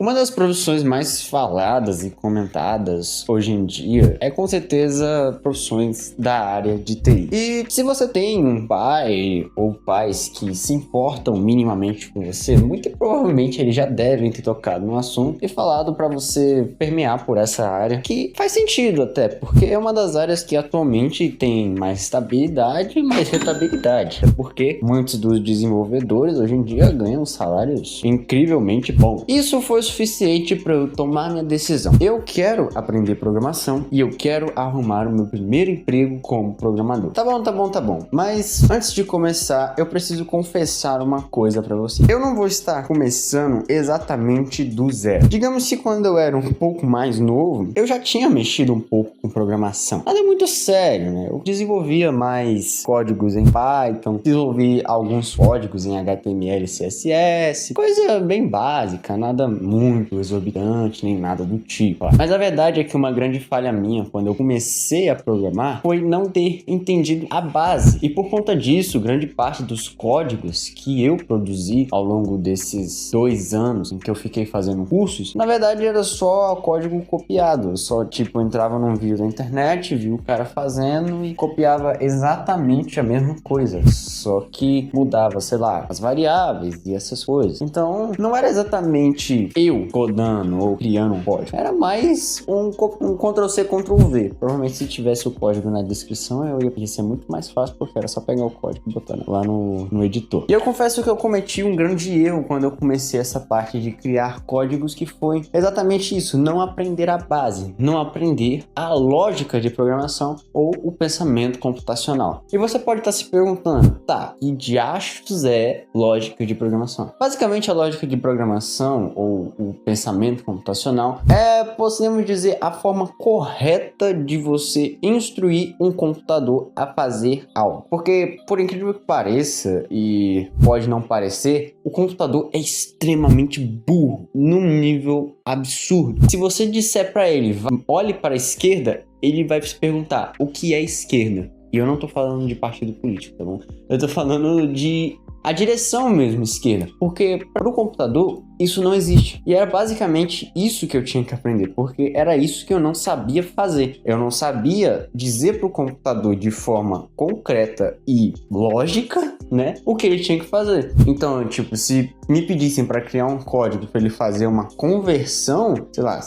Uma das profissões mais faladas e comentadas hoje em dia é com certeza profissões da área de TI. E se você tem um pai ou pais que se importam minimamente com você, muito provavelmente eles já devem ter tocado no assunto e falado para você permear por essa área, que faz sentido até, porque é uma das áreas que atualmente tem mais estabilidade e mais rentabilidade. É porque muitos dos desenvolvedores hoje em dia ganham salários incrivelmente bons. Isso foi suficiente para eu tomar minha decisão. Eu quero aprender programação e eu quero arrumar o meu primeiro emprego como programador. Tá bom. Mas antes de começar, eu preciso confessar uma coisa para você. Eu não vou estar começando exatamente do zero. Digamos que quando eu era um pouco mais novo, eu já tinha mexido um pouco com programação. Nada muito sério, né? Eu desenvolvia mais códigos em Python, desenvolvi alguns códigos em HTML e CSS, coisa bem básica, nada muito exorbitante, nem nada do tipo. Mas a verdade é que uma grande falha minha quando eu comecei a programar foi não ter entendido a base. E por conta disso, grande parte dos códigos que eu produzi ao longo desses 2 anos em que eu fiquei fazendo cursos, na verdade era só código copiado. Eu só entrava num vídeo da internet, via o cara fazendo e copiava exatamente a mesma coisa. Só que mudava, sei lá, as variáveis e essas coisas. Então, não era exatamente eu codando ou criando um código. Era mais um Ctrl+C, Ctrl+V. Provavelmente se tivesse o código na descrição, ia ser muito mais fácil, porque era só pegar o código e botar lá no editor. E eu confesso que eu cometi um grande erro quando eu comecei essa parte de criar códigos, que foi exatamente isso: não aprender a base, não aprender a lógica de programação ou o pensamento computacional. E você pode estar se perguntando, tá, que diachos é lógica de programação? Basicamente, a lógica de programação ou o pensamento computacional é, podemos dizer, a forma correta de você instruir um computador a fazer algo. Porque, por incrível que pareça, e pode não parecer, o computador é extremamente burro, num nível absurdo. Se você disser para ele, olhe para a esquerda, ele vai se perguntar, o que é esquerda? E eu não tô falando de partido político, tá bom? Eu tô falando de a direção mesmo, esquerda. Porque para o computador, isso não existe. E era basicamente isso que eu tinha que aprender, porque era isso que eu não sabia fazer. Eu não sabia dizer para o computador de forma concreta e lógica, né, o que ele tinha que fazer. Então, se me pedissem para criar um código para ele fazer uma conversão, sei lá,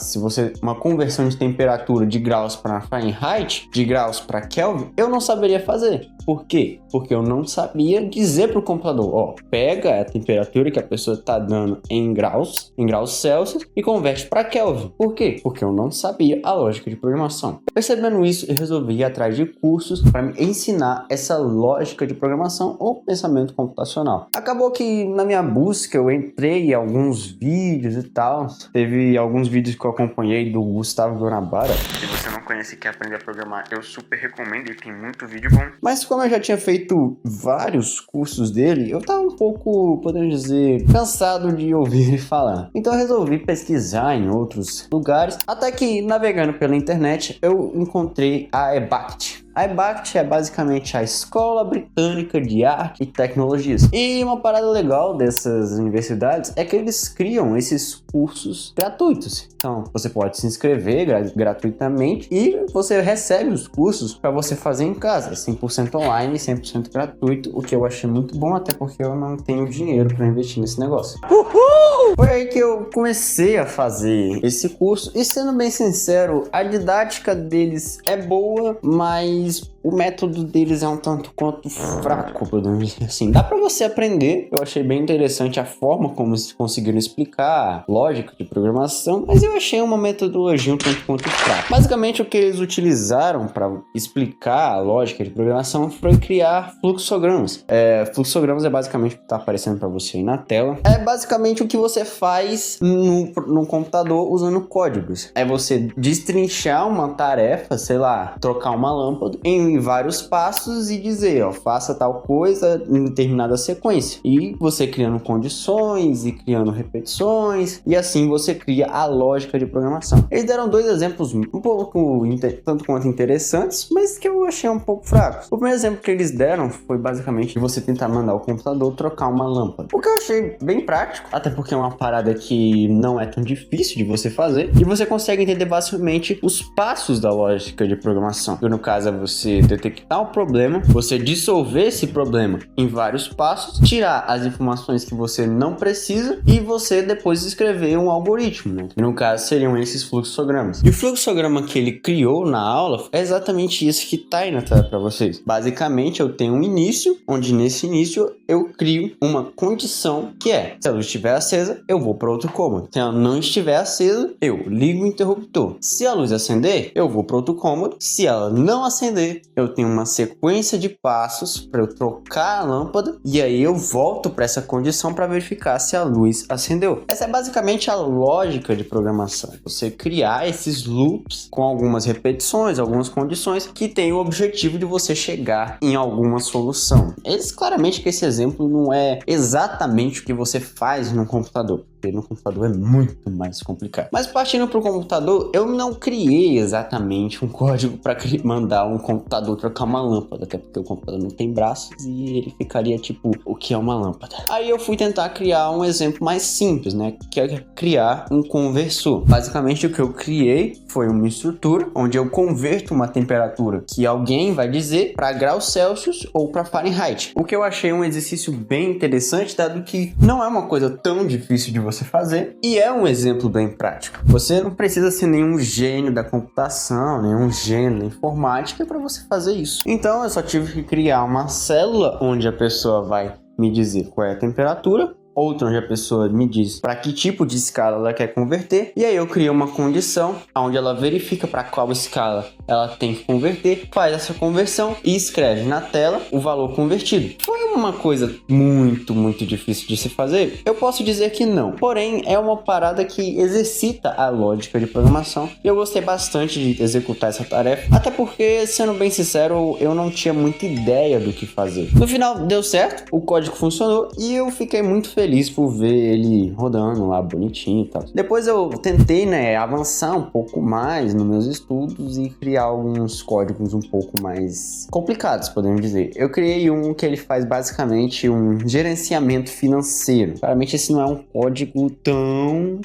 uma conversão de temperatura de graus para Fahrenheit, de graus para Kelvin, eu não saberia fazer. Por quê? Porque eu não sabia dizer para o computador, pega a temperatura que a pessoa está dando em graus Celsius e converte para Kelvin. Por quê? Porque eu não sabia a lógica de programação. Percebendo isso, eu resolvi ir atrás de cursos para me ensinar essa lógica de programação ou pensamento computacional. Acabou que na minha busca eu entrei em alguns vídeos e tal. Teve alguns vídeos que eu acompanhei do Gustavo Guanabara. Se você não conhece e quer aprender a programar, eu super recomendo, ele tem muito vídeo bom. Mas como eu já tinha feito vários cursos dele, eu tava um pouco, podemos dizer, cansado de ouvir ele falar. Então eu resolvi pesquisar em outros lugares, até que navegando pela internet eu encontrei a EBACT. A EBACT é basicamente a Escola Britânica de Arte e Tecnologias. E uma parada legal dessas universidades é que eles criam esses cursos gratuitos. Então, você pode se inscrever gratuitamente e você recebe os cursos para você fazer em casa, 100% online, 100% gratuito, o que eu achei muito bom, até porque eu não tenho dinheiro para investir nesse negócio. Uhul! Foi aí que eu comecei a fazer esse curso e, sendo bem sincero, a didática deles é boa, mas o método deles é um tanto quanto fraco, podemos dizer assim. Dá pra você aprender, eu achei bem interessante a forma como eles conseguiram explicar lógica de programação, mas eu achei uma metodologia um tanto quanto fraca. Basicamente, o que eles utilizaram para explicar a lógica de programação foi criar fluxogramas. Fluxogramas é basicamente o que tá aparecendo para você aí na tela. É basicamente o que você faz no computador usando códigos. É você destrinchar uma tarefa, sei lá, trocar uma lâmpada, cômodo em vários passos e dizer, ó, faça tal coisa em determinada sequência. E você criando condições e criando repetições, e assim você cria a lógica de programação. Eles deram dois exemplos um pouco tanto quanto interessantes, mas que eu achei um pouco fracos. O primeiro exemplo que eles deram foi basicamente você tentar mandar o computador trocar uma lâmpada. O que eu achei bem prático, até porque é uma parada que não é tão difícil de você fazer, e você consegue entender basicamente os passos da lógica de programação. No caso é você detectar o problema, você dissolver esse problema em vários passos, tirar as informações que você não precisa e você depois escrever um algoritmo, né? No caso seriam esses fluxogramas. E o fluxograma que ele criou na aula é exatamente isso que tá aí na tela para vocês. Basicamente eu tenho um início, onde nesse início eu crio uma condição que é, se a luz estiver acesa, eu vou para outro cômodo. Se ela não estiver acesa, eu ligo o interruptor. Se a luz acender, eu vou para outro cômodo. Se ela não acender, eu tenho uma sequência de passos para eu trocar a lâmpada e aí eu volto para essa condição para verificar se a luz acendeu. Essa é basicamente a lógica de programação. Você criar esses loops com algumas repetições, algumas condições que tem o objetivo de você chegar em alguma solução. Eles claramente que esse exemplo não é exatamente o que você faz no computador. No computador é muito mais complicado. Mas partindo para o computador, eu não criei exatamente um código para mandar um computador trocar uma lâmpada, até porque o computador não tem braços e ele ficaria tipo, o que é uma lâmpada? Aí eu fui tentar criar um exemplo mais simples, né? Que é criar um conversor. Basicamente o que eu criei foi uma estrutura onde eu converto uma temperatura que alguém vai dizer para graus Celsius ou para Fahrenheit. O que eu achei um exercício bem interessante, dado que não é uma coisa tão difícil de você fazer e é um exemplo bem prático. Você não precisa ser nenhum gênio da computação, nenhum gênio da informática para você fazer isso. Então eu só tive que criar uma célula onde a pessoa vai me dizer qual é a temperatura, outra onde a pessoa me diz para que tipo de escala ela quer converter, e aí eu crio uma condição onde ela verifica para qual escala ela tem que converter, faz essa conversão e escreve na tela o valor convertido. Foi uma coisa muito difícil de se fazer? Eu posso dizer que não, porém é uma parada que exercita a lógica de programação e eu gostei bastante de executar essa tarefa, até porque, sendo bem sincero, eu não tinha muita ideia do que fazer. No final deu certo, o código funcionou e eu fiquei muito feliz por ver ele rodando lá bonitinho e tal. Depois eu tentei, né, avançar um pouco mais nos meus estudos e criar alguns códigos um pouco mais complicados, podemos dizer. Eu criei um que ele faz basicamente um gerenciamento financeiro. Claramente esse não é um código tão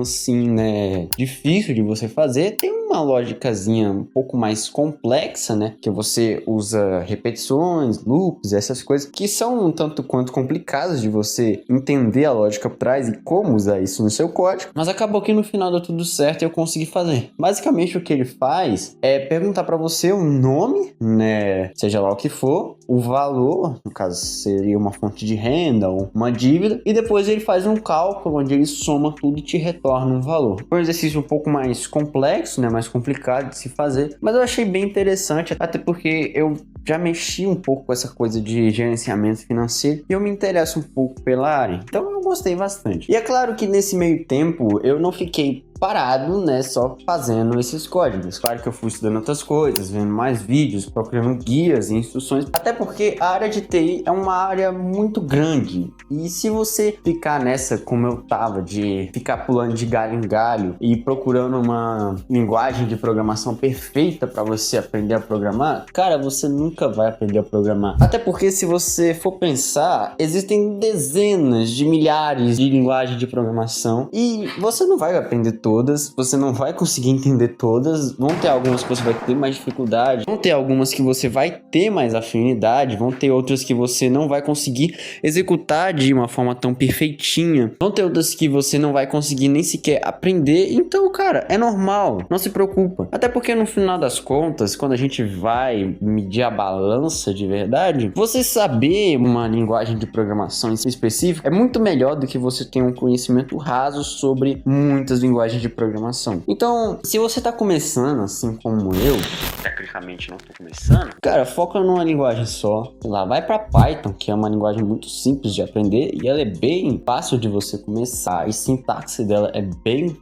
assim, né, difícil de você fazer. Tem uma lógicazinha um pouco mais complexa, né, que você usa repetições, loops, essas coisas que são um tanto quanto complicadas de você entender a lógica por trás e como usar isso no seu código, mas acabou que no final deu tudo certo e eu consegui fazer. Basicamente o que ele faz é perguntar para você um nome, né, seja lá o que for, o valor, no caso seria uma fonte de renda ou uma dívida, e depois ele faz um cálculo onde ele soma tudo e te retorna um valor. Foi um exercício um pouco mais complexo, né, mais complicado de se fazer, mas eu achei bem interessante, até porque eu já mexi um pouco com essa coisa de gerenciamento financeiro e eu me interesso um pouco pela área, então eu gostei bastante. E é claro que nesse meio tempo eu não fiquei parado, né, só fazendo esses códigos. Claro que eu fui estudando outras coisas, vendo mais vídeos, procurando guias e instruções, até porque a área de TI é uma área muito grande e se você ficar nessa como eu tava, de ficar pulando de galho em galho e procurando uma linguagem de programação perfeita para você aprender a programar, cara, você nunca vai aprender a programar. Até porque se você for pensar, existem dezenas de milhares de linguagens de programação e você não vai aprender todas, você não vai conseguir entender todas, vão ter algumas que você vai ter mais dificuldade, vão ter algumas que você vai ter mais afinidade, vão ter outras que você não vai conseguir executar de uma forma tão perfeitinha, vão ter outras que você não vai conseguir nem sequer aprender, então, cara, é normal, não se preocupa. Até porque no final das contas, quando a gente vai medir a balança de verdade, você saber uma linguagem de programação específica é muito melhor do que você ter um conhecimento raso sobre muitas linguagens de programação. Então, se você tá começando assim como eu, tecnicamente não tô começando, cara, foca numa linguagem só. Sei lá, vai pra Python, que é uma linguagem muito simples de aprender e ela é bem fácil de você começar. A sintaxe dela é bem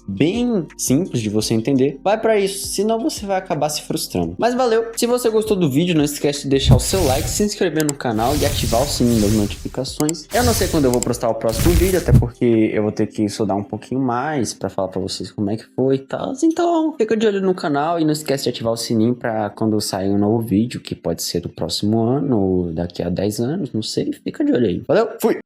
bem simples de você entender, vai pra isso, senão você vai acabar se frustrando. Mas valeu, se você gostou do vídeo, não esquece de deixar o seu like, se inscrever no canal e ativar o sininho das notificações. Eu não sei quando eu vou postar o próximo vídeo, até porque eu vou ter que estudar um pouquinho mais pra falar pra vocês como é que foi e tal. Então, fica de olho no canal e não esquece de ativar o sininho pra quando sair um novo vídeo, que pode ser do próximo ano ou daqui a 10 anos, não sei, fica de olho aí. Valeu, fui!